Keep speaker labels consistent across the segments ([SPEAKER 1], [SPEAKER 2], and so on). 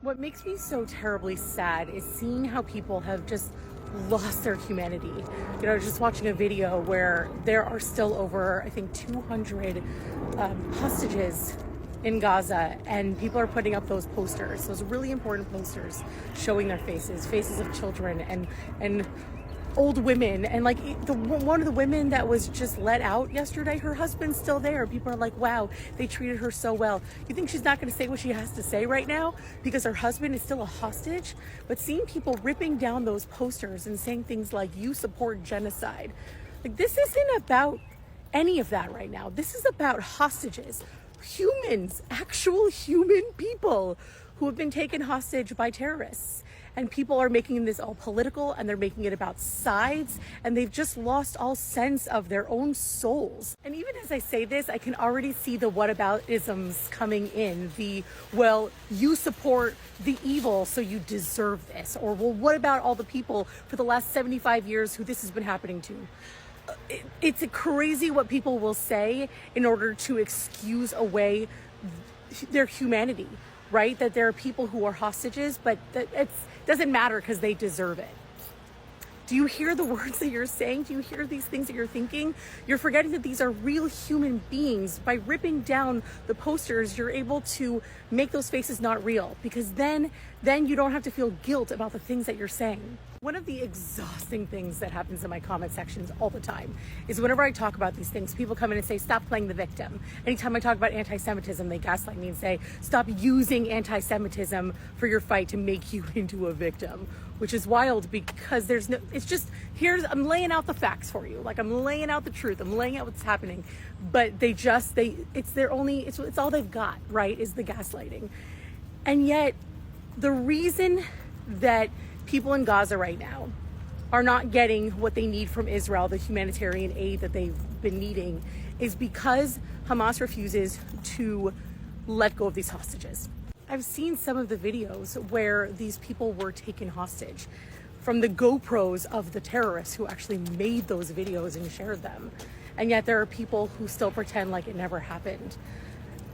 [SPEAKER 1] What makes me so terribly sad is seeing how people have just lost their humanity. I was just watching a video where there are still over, I think, 200 hostages in Gaza, and people are putting up those posters, those really important posters showing their faces of children and old women. And like one of the women that was just let out yesterday, her husband's still there. People are like, wow, they treated her so well. You think she's not going to say what she has to say right now because her husband is still a hostage? But seeing people ripping down those posters and saying things like, you support genocide, like, this isn't about any of that right now. This is about hostages, humans, actual human people who have been taken hostage by terrorists. And people are making this all political, and they're making it about sides, and they've just lost all sense of their own souls. And even as I say this, I can already see the whataboutisms coming in. Well, you support the evil, so you deserve this. Or, well, what about all the people for the last 75 years who this has been happening to? It's crazy what people will say in order to excuse away their humanity, right? That there are people who are hostages, but that it doesn't matter because they deserve it. Do you hear the words that you're saying? Do you hear these things that you're thinking? You're forgetting that these are real human beings. By ripping down the posters, you're able to make those faces not real, because then you don't have to feel guilt about the things that you're saying. One of the exhausting things that happens in my comment sections all the time is whenever I talk about these things, people come in and say, stop playing the victim. Anytime I talk about anti-Semitism, they gaslight me and say, stop using anti-Semitism for your fight to make you into a victim, which is wild because I'm laying out the facts for you. Like, I'm laying out the truth. I'm laying out what's happening, but it's all they've got, right? Is the gaslighting. And yet the reason that people in Gaza right now are not getting what they need from Israel, the humanitarian aid that they've been needing, is because Hamas refuses to let go of these hostages. I've seen some of the videos where these people were taken hostage from the GoPros of the terrorists who actually made those videos and shared them. And yet there are people who still pretend like it never happened.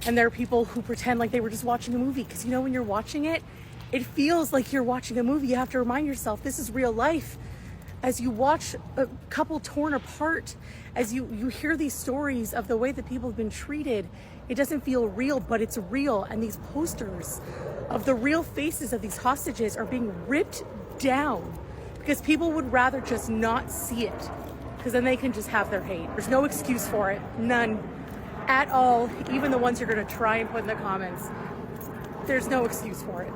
[SPEAKER 1] And there are people who pretend like they were just watching a movie. Because when you're watching it, it feels like you're watching a movie. You have to remind yourself this is real life. As you watch a couple torn apart, as you hear these stories of the way that people have been treated, it doesn't feel real, but it's real. And these posters of the real faces of these hostages are being ripped down because people would rather just not see it, because then they can just have their hate. There's no excuse for it. None at all. Even the ones you're going to try and put in the comments. There's no excuse for it.